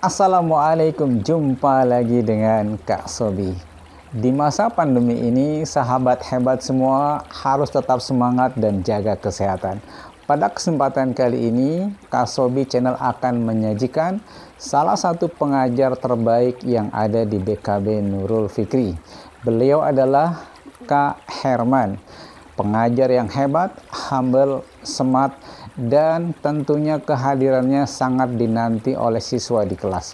Assalamualaikum, jumpa lagi dengan Kak Sobi. Di masa pandemi ini, sahabat hebat semua harus tetap semangat dan jaga kesehatan. Pada kesempatan kali ini, Kak Sobi Channel akan menyajikan salah satu pengajar terbaik yang ada di BKB Nurul Fikri. Beliau adalah Kak Herman, pengajar yang hebat, humble, smart, dan tentunya kehadirannya sangat dinanti oleh siswa di kelas.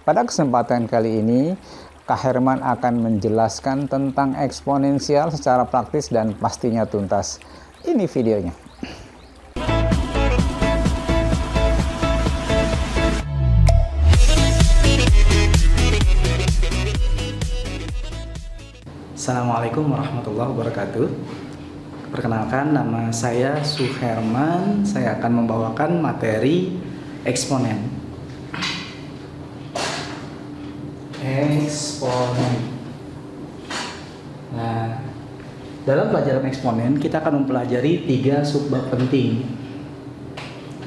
Pada kesempatan kali ini, Kak Herman akan menjelaskan tentang eksponensial secara praktis dan pastinya tuntas. Ini videonya. Assalamualaikum warahmatullahi wabarakatuh. Perkenalkan, nama saya Suherman. Saya akan membawakan materi eksponen. Nah, dalam pelajaran eksponen kita akan mempelajari 3 subbab penting.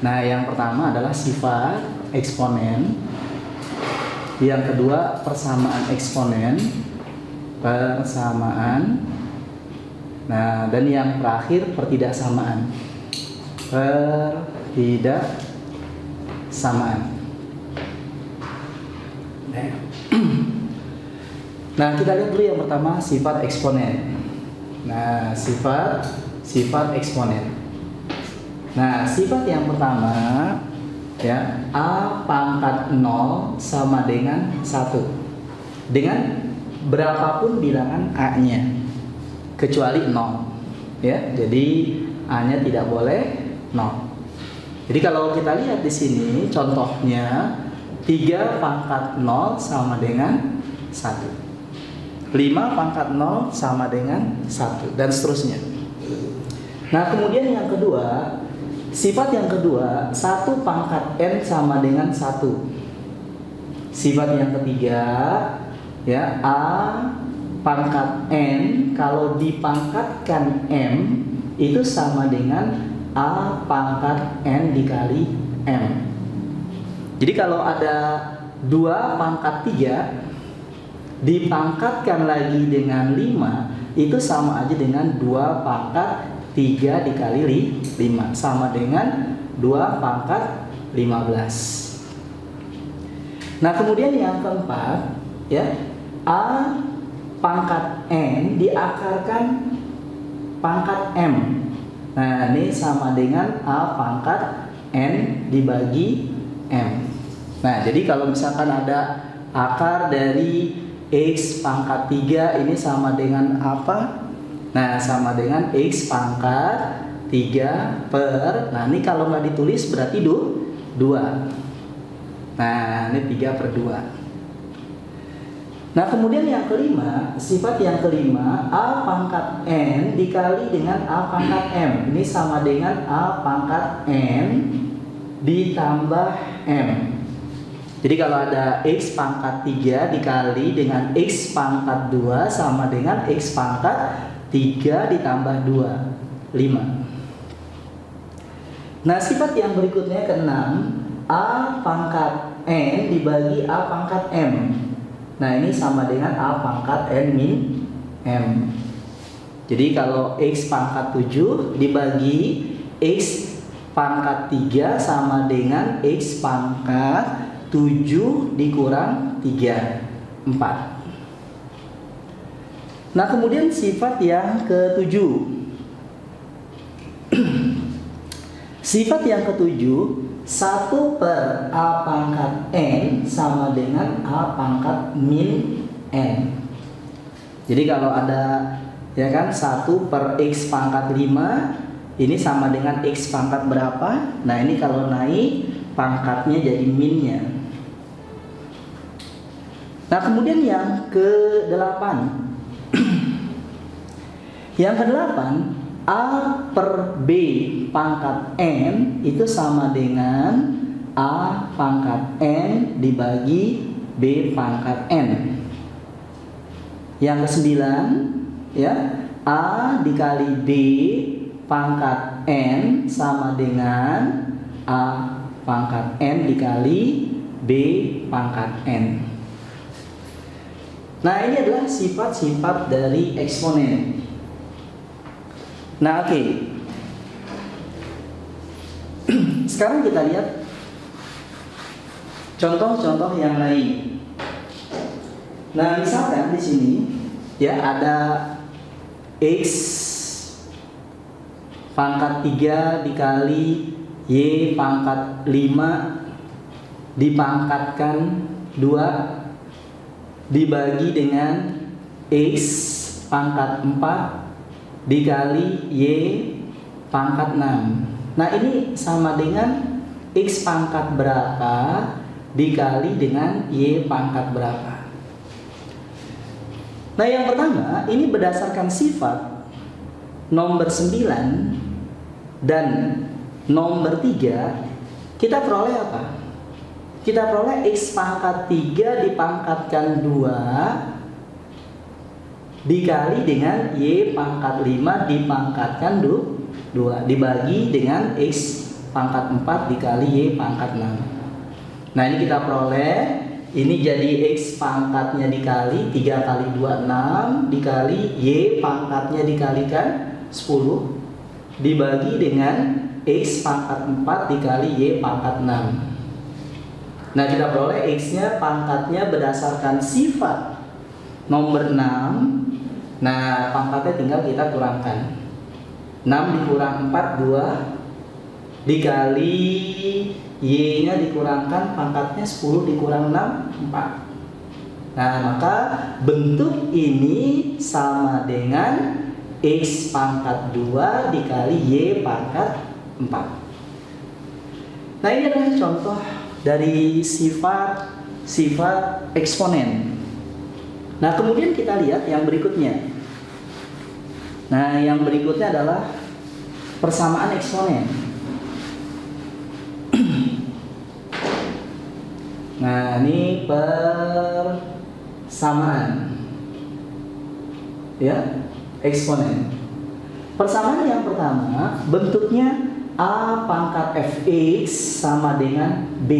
Nah, yang pertama adalah sifat eksponen. Yang kedua, persamaan eksponen. Nah, dan yang terakhir pertidaksamaan. Nah, kita lihat dulu yang pertama, sifat eksponen. Nah, sifat eksponen. Nah, sifat yang pertama ya, A pangkat 0 sama dengan 1. Dengan berapapun bilangan A-nya kecuali 0. Ya, jadi A-nya tidak boleh 0. Jadi kalau kita lihat di sini contohnya 3 pangkat 0 sama dengan 1. 5 pangkat 0 sama dengan 1 dan seterusnya. Nah, kemudian yang kedua, sifat yang kedua, 1 pangkat N sama dengan 1. Sifat yang ketiga ya, A pangkat N kalau dipangkatkan M itu sama dengan A pangkat N dikali M. Jadi kalau ada 2 pangkat 3 dipangkatkan lagi dengan 5 itu sama aja dengan 2 pangkat 3 dikali 5 sama dengan 2 pangkat 15. Nah, kemudian yang keempat ya, A pangkat N diakarkan pangkat M. Nah, ini sama dengan A pangkat N dibagi M. Nah, jadi kalau misalkan ada akar dari X pangkat 3 ini sama dengan apa? Nah, sama dengan X pangkat 3 per, nah ini kalau nggak ditulis berarti 2. Nah, ini 3/2. Nah, kemudian yang kelima, sifat yang kelima, A pangkat N dikali dengan A pangkat M. Ini sama dengan A pangkat N ditambah M. Jadi kalau ada X pangkat 3 dikali dengan X pangkat 2 sama dengan X pangkat 3 ditambah 2, 5. Nah, sifat yang berikutnya keenam, A pangkat N dibagi A pangkat M. Nah, ini sama dengan A pangkat N min M. Jadi kalau X pangkat 7 dibagi X pangkat 3 sama dengan X pangkat 7 dikurang 3, 4. Nah, kemudian sifat yang ketujuh. Sifat yang ketujuh, 1 per A pangkat N sama dengan A pangkat min N. Jadi kalau ada ya kan 1 per X pangkat 5 ini sama dengan X pangkat berapa? Nah, ini kalau naik pangkatnya jadi minnya. Nah, kemudian yang ke-8. Yang ke-8, A per B pangkat N itu sama dengan A pangkat N dibagi B pangkat N. Yang ke-9 ya, A dikali B pangkat N sama dengan A pangkat N dikali B pangkat N. Nah, ini adalah sifat-sifat dari eksponen. Nah, oke. Sekarang kita lihat contoh-contoh yang lain. Nah, misalkan di sini ya ada X pangkat 3 dikali Y pangkat 5 dipangkatkan 2 dibagi dengan X pangkat 4 dikali Y pangkat 6. Nah, ini sama dengan X pangkat berapa dikali dengan Y pangkat berapa. Nah, yang pertama ini berdasarkan sifat nomor 9 dan nomor 3, kita peroleh apa? Kita peroleh X pangkat 3 dipangkatkan 2 dikali dengan Y pangkat 5 dipangkatkan 2 dibagi dengan X pangkat 4 dikali Y pangkat 6. Nah, ini kita peroleh, ini jadi X pangkatnya dikali 3 kali 2 6 dikali Y pangkatnya dikalikan 10 dibagi dengan X pangkat 4 dikali Y pangkat 6. Nah, kita peroleh X-nya pangkatnya berdasarkan sifat nomor 6. Nah, pangkatnya tinggal kita kurangkan. 6 dikurang 4 2 dikali Y-nya dikurangkan pangkatnya 10 dikurang 6 4. Nah, maka bentuk ini sama dengan X pangkat 2 dikali Y pangkat 4. Nah, ini adalah contoh dari sifat eksponen. Nah, kemudian kita lihat yang berikutnya. Nah, yang berikutnya adalah persamaan eksponen. Nah, ini persamaan ya, eksponen. Persamaan yang pertama bentuknya A pangkat Fx sama dengan B,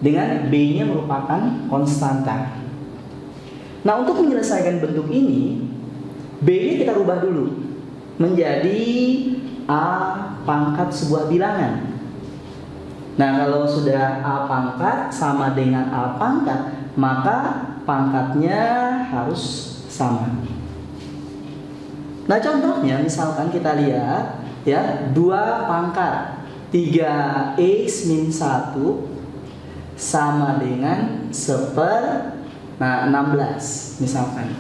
dengan B-nya merupakan konstanta. Nah, untuk menyelesaikan bentuk ini, B-nya kita rubah dulu menjadi A pangkat sebuah bilangan. Nah, kalau sudah A pangkat sama dengan A pangkat, maka pangkatnya harus sama. Nah, contohnya misalkan kita lihat ya, 2 pangkat 3x min 1 sama dengan 16 misalkan.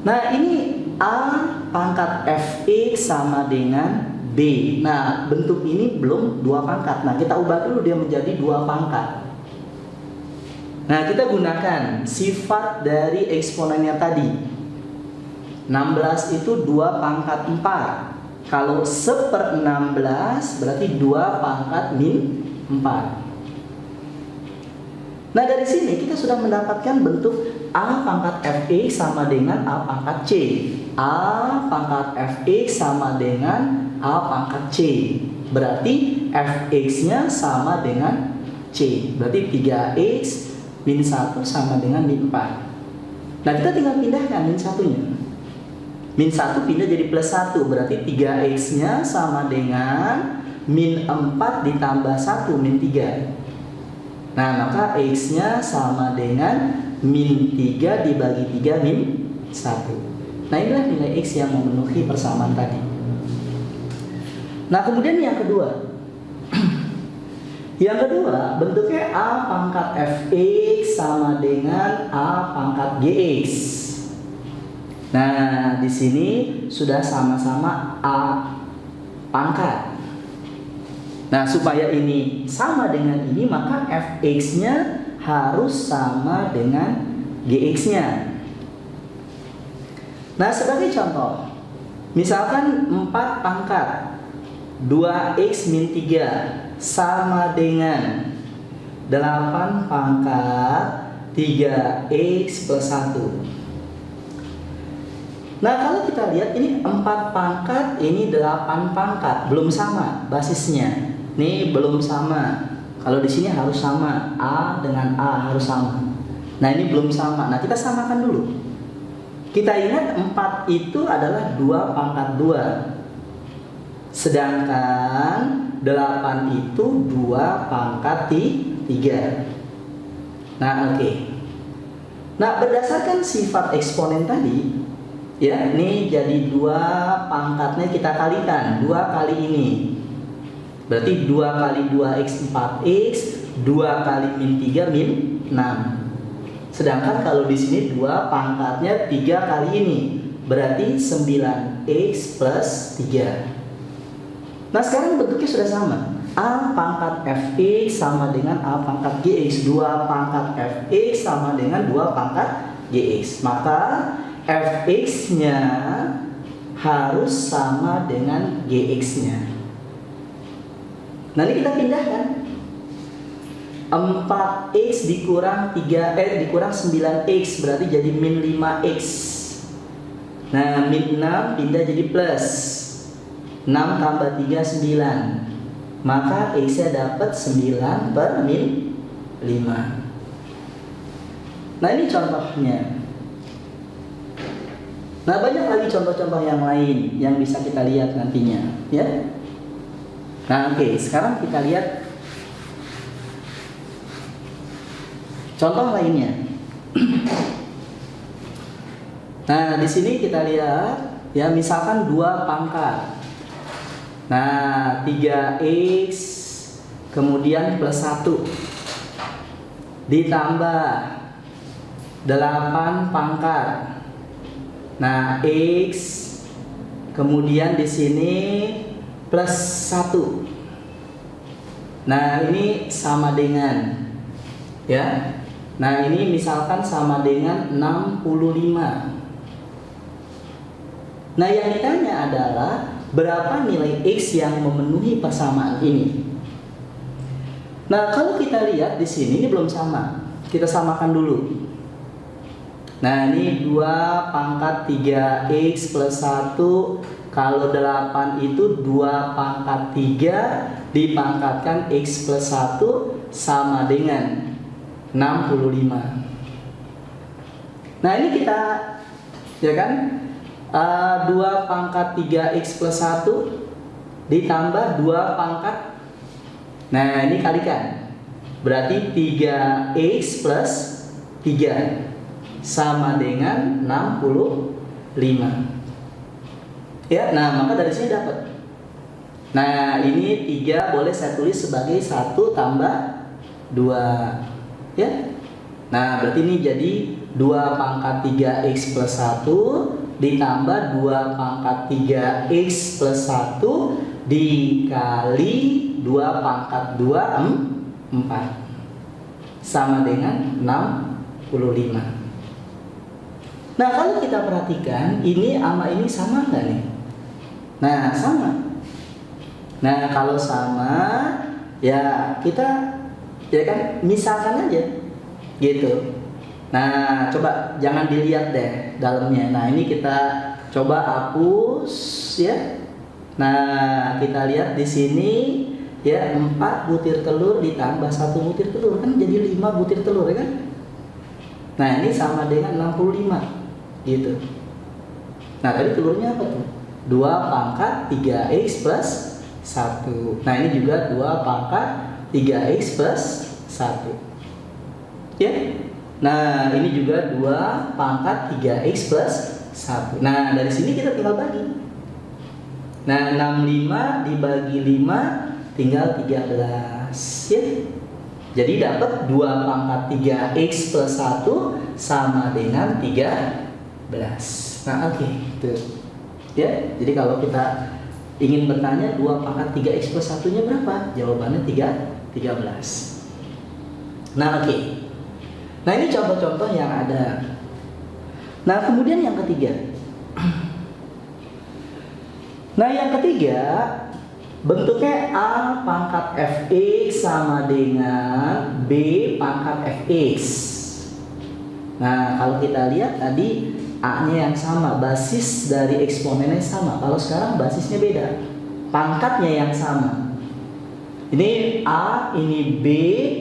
Nah, ini A pangkat Fx sama dengan B. Nah, bentuk ini belum 2 pangkat. Nah, kita ubah dulu dia menjadi 2 pangkat. Nah, kita gunakan sifat dari eksponennya tadi. 16 itu 2 pangkat 4. Kalau 1/16 berarti 2 pangkat min 4. Nah, dari sini kita sudah mendapatkan bentuk A pangkat Fx sama dengan A pangkat C. A pangkat Fx sama dengan A pangkat C. Berarti Fx-nya sama dengan C. Berarti 3x min 1 sama dengan min 4. Nah, kita tinggal pindahkan min 1-nya. Min 1 pindah jadi plus 1, berarti 3x-nya sama dengan min 4 ditambah 1, min 3. Nah, maka x-nya sama dengan min 3 dibagi 3 min 1. Nah, inilah nilai x yang memenuhi persamaan tadi. Nah, kemudian yang kedua. Yang kedua, bentuknya A pangkat Fx sama dengan A pangkat Gx. Nah, di sini sudah sama-sama A pangkat. Nah, supaya ini sama dengan ini, maka Fx-nya harus sama dengan Gx-nya. Nah, sebagai contoh, misalkan 4 pangkat 2x min 3 sama dengan 8 pangkat 3x plus 1. Nah, kalau kita lihat ini 4 pangkat, ini 8 pangkat, belum sama basisnya. Ini belum sama. Kalau di sini harus sama, A dengan A harus sama. Nah ini belum sama. Nah kita samakan dulu. Kita ingat 4 itu adalah 2 pangkat 2. Sedangkan 8 itu 2 pangkat 3. Nah oke. Nah berdasarkan sifat eksponen tadi, ya ini jadi 2 pangkatnya kita kalikan 2 kali ini. Berarti 2 kali 2x 4x, 2 kali min 3 min 6. Sedangkan kalau di sini 2 pangkatnya 3 kali ini, berarti 9x plus 3. Nah sekarang bentuknya sudah sama. A pangkat fx sama dengan A pangkat gx. 2 pangkat fx sama dengan 2 pangkat gx. Maka fx-nya harus sama dengan gx-nya. Nah ini kita pindahkan. 4x dikurang 9x berarti jadi min 5x. Nah min 6 pindah jadi plus 6 tambah 3 9. Maka x nya dapat 9 per min 5. Nah ini contohnya. Nah banyak lagi contoh-contoh yang lain yang bisa kita lihat nantinya, ya. Nah oke, sekarang kita lihat contoh lainnya. Nah, di sini kita lihat ya misalkan 2 pangkat. Nah, 3x kemudian plus 1 ditambah 8 pangkat. Nah, x kemudian di sini plus 1. Nah, ini sama dengan ya. Nah ini misalkan sama dengan 65. Nah yang ditanya adalah berapa nilai x yang memenuhi persamaan ini. Nah kalau kita lihat di sini ini belum sama. Kita samakan dulu. Nah ini 2 pangkat 3x plus 1. Kalau 8 itu 2 pangkat 3 dipangkatkan x plus 1 sama dengan 65. Nah ini kita ya kan 2 pangkat 3x plus 1 ditambah 2 pangkat. Nah ini kalikan. Berarti 3x plus 3 sama dengan 65. Ya, nah maka dari sini dapat. Nah ini 3 boleh saya tulis sebagai 1 tambah 2. Ya. Nah, berarti ini jadi 2 pangkat 3x plus 1 ditambah 2 pangkat 3x plus 1 dikali 2 pangkat 2 4 sama dengan 65. Nah, kalau kita perhatikan ini sama ini sama nggak nih? Nah, sama. Nah, kalau sama ya kita ya kan misalkan aja gitu. Nah coba jangan dilihat deh dalamnya. Nah ini kita coba hapus ya. Nah kita lihat di sini ya 4 butir telur ditambah 1 butir telur kan jadi 5 butir telur ya kan. Nah ini sama dengan 65 gitu. Nah tadi telurnya apa tuh? 2 pangkat 3x plus 1. Nah ini juga 2 pangkat 3x plus 1. Ya. Nah, ini juga 2 pangkat 3x plus 1. Nah, dari sini kita tinggal bagi. Nah, 65 dibagi 5 tinggal 13. Ya. Jadi dapat 2 pangkat 3x plus 1 sama dengan 13. Nah, oke. Tuh. Ya, jadi kalau kita ingin bertanya 2 pangkat 3x plus 1-nya berapa? Jawabannya 13. Nah, oke. Nah, ini contoh-contoh yang ada. Nah, kemudian yang ketiga. Nah, yang ketiga bentuknya A pangkat fx sama dengan B pangkat fx. Nah, kalau kita lihat tadi A-nya yang sama, basis dari eksponennya sama. Kalau sekarang basisnya beda, pangkatnya yang sama. Ini A, ini B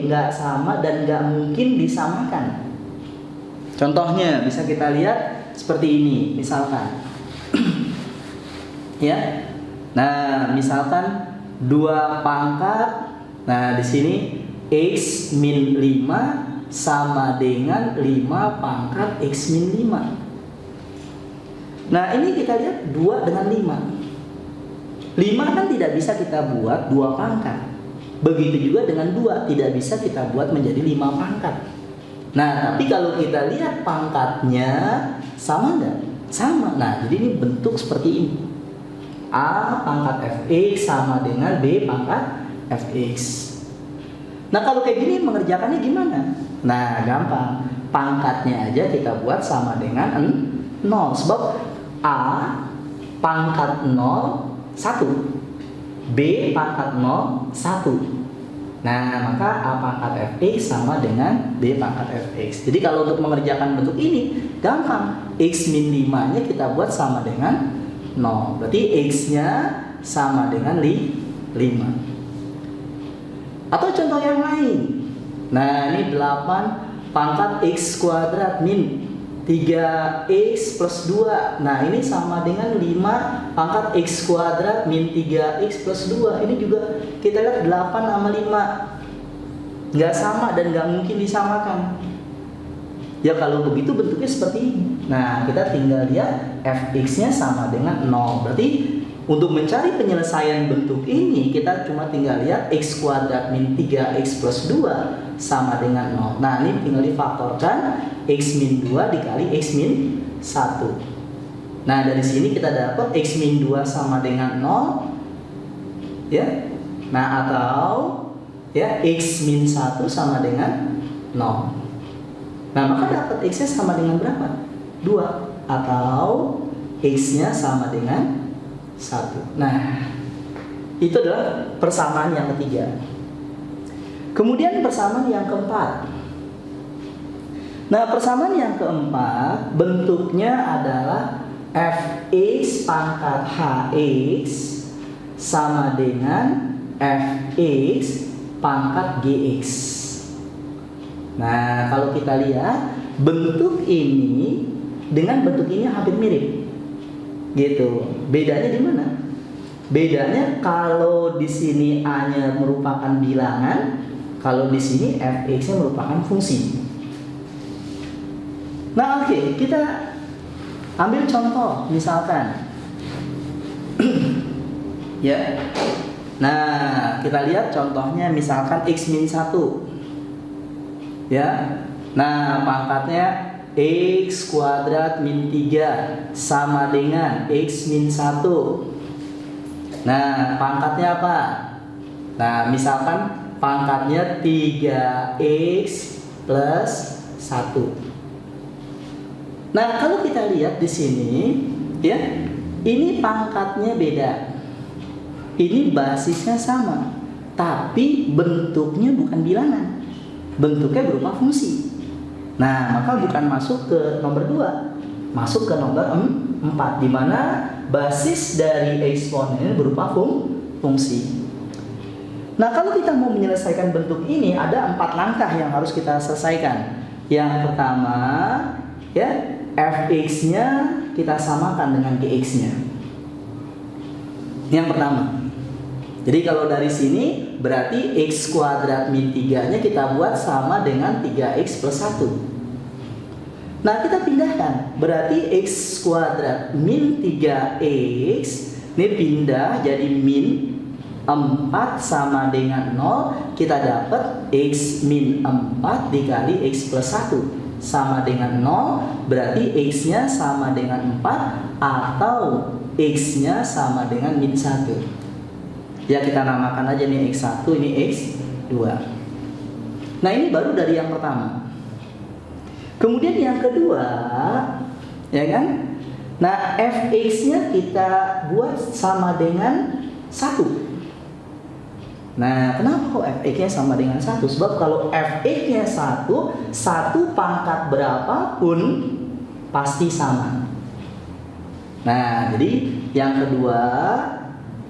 nggak sama dan nggak mungkin disamakan. Contohnya bisa kita lihat seperti ini, misalkan. Ya. Nah, misalkan 2 pangkat. Nah, di sini X min 5 sama dengan 5 pangkat X min 5. Nah, ini kita lihat 2 dengan 5. 5 kan tidak bisa kita buat 2 pangkat. Begitu juga dengan 2 tidak bisa kita buat menjadi 5 pangkat. Nah, tapi kalau kita lihat pangkatnya sama nggak? Sama. Nah, jadi ini bentuk seperti ini. A pangkat Fx sama dengan B pangkat Fx. Nah, kalau kayak gini mengerjakannya gimana? Nah, gampang. Pangkatnya aja kita buat sama dengan 0. Sebab A pangkat 0 1. B pangkat 0 1. Nah, maka A pangkat Fx sama dengan B pangkat Fx. Jadi kalau untuk mengerjakan bentuk ini gampang. X min 5 nya kita buat sama dengan 0. Berarti X nya sama dengan 5. Atau contoh yang lain. Nah, ini 8 pangkat X kuadrat min 3x plus 2. Nah, ini sama dengan 5 pangkat x kuadrat min 3x plus 2. Ini juga kita lihat 8 sama 5 nggak sama dan nggak mungkin disamakan. Ya, kalau begitu bentuknya seperti ini. Nah, kita tinggal lihat fx-nya sama dengan 0. Berarti untuk mencari penyelesaian bentuk ini kita cuma tinggal lihat x kuadrat min 3x plus 2 sama dengan 0. Nah, ini tinggal difaktorkan x min 2 dikali x min 1. Nah, dari sini kita dapat x min 2 sama dengan 0. Ya. Nah, atau ya x min 1 sama dengan 0. Nah, maka dapat x-nya sama dengan berapa? 2. Atau x-nya sama dengan 1. Nah, itu adalah persamaan yang ketiga. Kemudian persamaan yang keempat. Nah, persamaan yang keempat bentuknya adalah fx pangkat hx sama dengan fx pangkat gx. Nah, kalau kita lihat bentuk ini dengan bentuk ini hampir mirip. Gitu. Bedanya di mana? Bedanya kalau di sini A-nya merupakan bilangan, kalau di sini fx-nya merupakan fungsi. Nah, oke, kita ambil contoh misalkan. Ya. Nah, kita lihat contohnya misalkan x min 1. Ya. Nah, pangkatnya x kuadrat min 3 sama dengan x min 1. Nah, pangkatnya apa? Nah, misalkan pangkatnya 3x plus 1. Nah, kalau kita lihat di sini, ya, ini pangkatnya beda. Ini basisnya sama, tapi bentuknya bukan bilangan. Bentuknya berupa fungsi. Nah, maka bukan masuk ke nomor 2, masuk ke nomor 4, di mana basis dari eksponen berupa fungsi. Nah, kalau kita mau menyelesaikan bentuk ini, ada 4 langkah yang harus kita selesaikan. Yang pertama, ya, fx-nya kita samakan dengan gx-nya. Yang pertama. Jadi kalau dari sini berarti x kuadrat min 3-nya kita buat sama dengan 3x plus 1. Nah, kita pindahkan. Berarti x kuadrat min 3x ini pindah jadi min 4 sama dengan 0. Kita dapat x min 4 dikali x plus 1 sama dengan 0. Berarti x-nya sama dengan 4 atau x-nya sama dengan min 1. Ya, kita namakan aja nih x1, ini x2. Nah, ini baru dari yang pertama. Kemudian yang kedua, ya kan? Nah, fx-nya kita buat sama dengan 1. Nah, kenapa kok fx-nya sama dengan 1? Sebab kalau fx-nya 1 pangkat berapapun pasti sama. Nah, jadi yang kedua,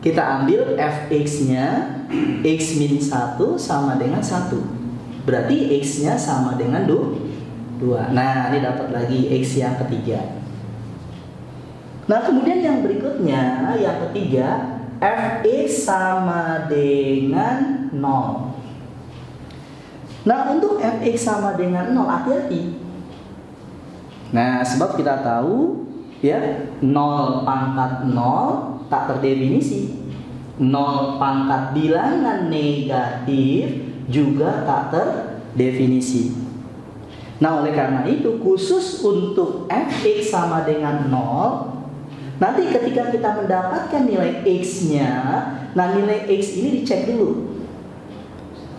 kita ambil fx-nya x min 1 sama dengan 1. Berarti x-nya sama dengan 2. Nah, ini dapat lagi x yang ketiga. Nah, kemudian yang berikutnya, yang ketiga, fx sama dengan 0. Nah, untuk fx sama dengan 0, hati-hati. Nah, sebab kita tahu ya, 0 pangkat 0 tak terdefinisi. 0 pangkat bilangan negatif juga tak terdefinisi. Nah, oleh karena itu khusus untuk fx sama dengan 0, nanti ketika kita mendapatkan nilai x-nya, nah nilai x ini dicek dulu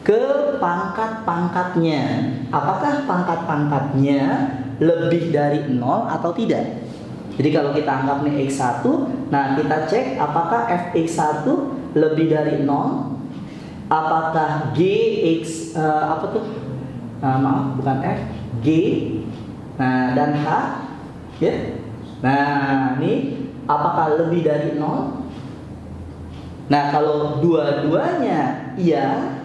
ke pangkat-pangkatnya. Apakah pangkat-pangkatnya lebih dari 0 atau tidak? Jadi kalau kita anggap nih x1, nah kita cek apakah fx1 lebih dari 0, apakah gx maaf bukan f, g, nah dan h, ya. Nah ini apakah lebih dari 0? Nah kalau dua-duanya iya,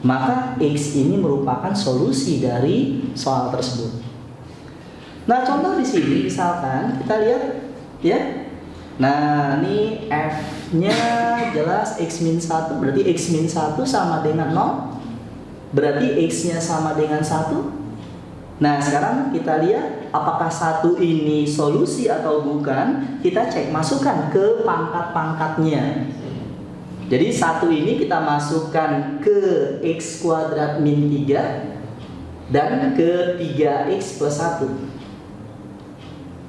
maka x ini merupakan solusi dari soal tersebut. Nah, contoh di sini misalkan kita lihat ya. Nah, ini f-nya jelas x min 1, berarti x min 1 sama dengan 0. Berarti x-nya sama dengan 1. Nah, sekarang kita lihat apakah 1 ini solusi atau bukan. Kita cek, masukkan ke pangkat-pangkatnya. Jadi 1 ini kita masukkan ke x kuadrat min 3 dan ke 3x plus 1.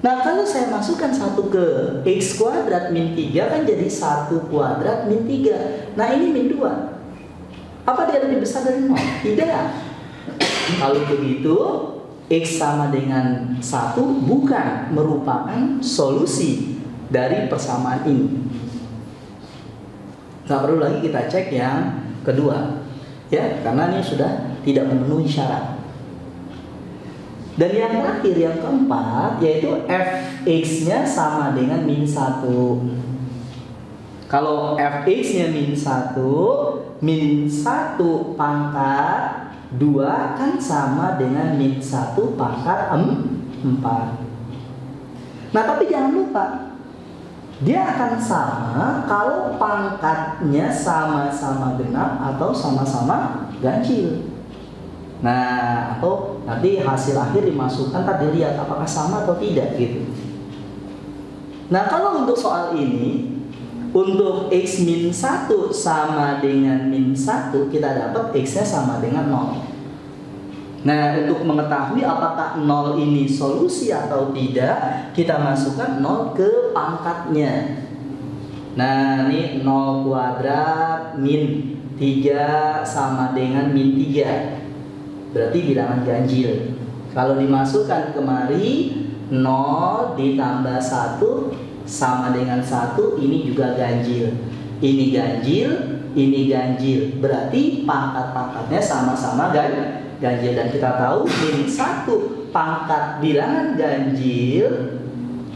Nah, kalau saya masukkan 1 ke x kuadrat min 3 kan jadi 1 kuadrat min 3. Nah, ini min 2. Apa dia lebih besar dari 0? Tidak. Kalau begitu, x sama dengan 1 bukan merupakan solusi dari persamaan ini. Nggak perlu lagi kita cek yang kedua. Ya, karena ini sudah tidak memenuhi syarat. Dan yang terakhir, yang keempat, yaitu fx-nya sama dengan min 1. Kalau fx-nya min 1, min 1 pangkat 2 kan sama dengan min 1 pangkat 4. Nah, tapi jangan lupa, dia akan sama kalau pangkatnya sama-sama genap atau sama-sama ganjil. Nah, atau nanti hasil akhir dimasukkan, tak dilihat apakah sama atau tidak gitu. Nah, kalau untuk soal ini, untuk x min 1 sama dengan min 1, kita dapat x-nya sama dengan 0. Nah, untuk mengetahui apakah 0 ini solusi atau tidak, kita masukkan 0 ke pangkatnya. Nah, ini 0 kuadrat min 3 sama dengan min 3. Berarti bilangan ganjil. Kalau dimasukkan kemari, 0 ditambah 1 sama dengan 1, ini juga ganjil. Ini ganjil, ini ganjil. Berarti pangkat-pangkatnya sama-sama ganjil. Dan kita tahu min 1 pangkat bilangan ganjil,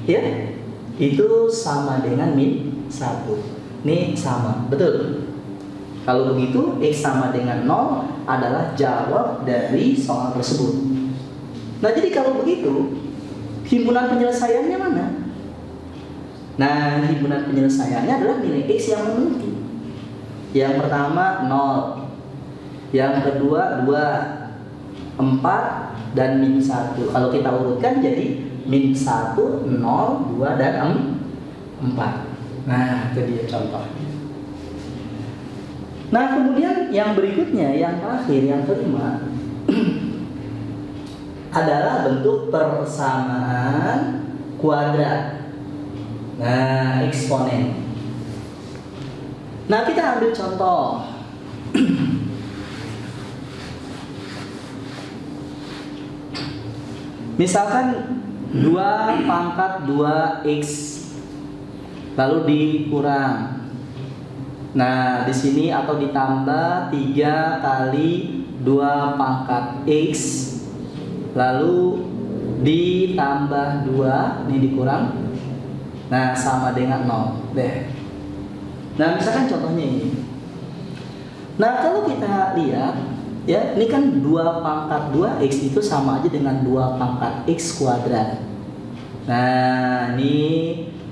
ya, itu sama dengan min 1. Ini sama, betul. Kalau begitu, x sama dengan 0 adalah jawab dari soal tersebut. Nah, jadi kalau begitu, himpunan penyelesaiannya mana? Nah, himpunan penyelesaiannya adalah nilai x yang memenuhi. Yang pertama 0, yang kedua 2, 4, dan min 1. Kalau kita urutkan jadi min 1, 0, 2, dan 4. Nah, itu dia contohnya. Nah, kemudian yang berikutnya, yang terakhir, yang kelima adalah bentuk persamaan kuadrat. Nah, eksponen. Nah, kita ambil contoh. Misalkan 2 pangkat 2x lalu dikurang. Nah, di sini atau ditambah 3 kali 2 pangkat x lalu ditambah 2, ini dikurang. Nah, sama dengan 0. Deh. Nah, misalkan contohnya ini. Nah, kalau kita lihat, ya, ini kan 2 pangkat 2x itu sama aja dengan 2 pangkat x kuadrat. Nah, ini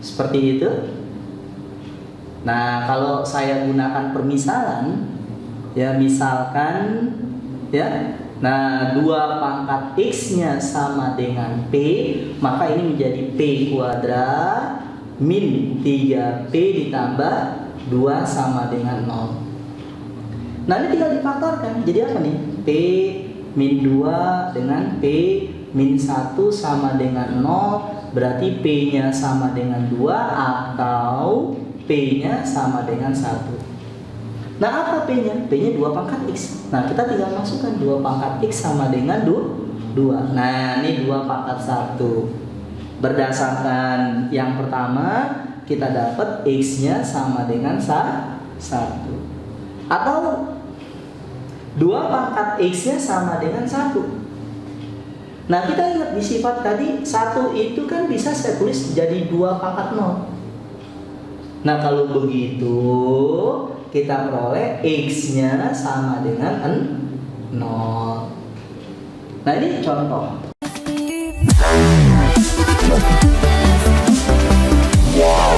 seperti itu. Nah, kalau saya gunakan permisalan, ya, misalkan, ya, nah, 2 pangkat x-nya sama dengan p, maka ini menjadi p kuadrat min 3p ditambah 2 sama dengan 0. Nah, ini tinggal difaktorkan. Jadi apa nih? P min 2 dengan P min 1 sama dengan 0. Berarti P-nya sama dengan 2 atau P-nya sama dengan 1. Nah, apa P-nya? P-nya 2 pangkat X. Nah, kita tinggal masukkan 2 pangkat X sama dengan 2. Nah, ini 2 pangkat 1. Berdasarkan yang pertama, kita dapat X-nya sama dengan 1. Atau 2 pangkat X-nya sama dengan 1. Nah, kita ingat di sifat tadi 1 itu kan bisa saya tulis jadi 2 pangkat 0. Nah, kalau begitu kita peroleh X-nya sama dengan 0. Nah, ini contoh. Wow.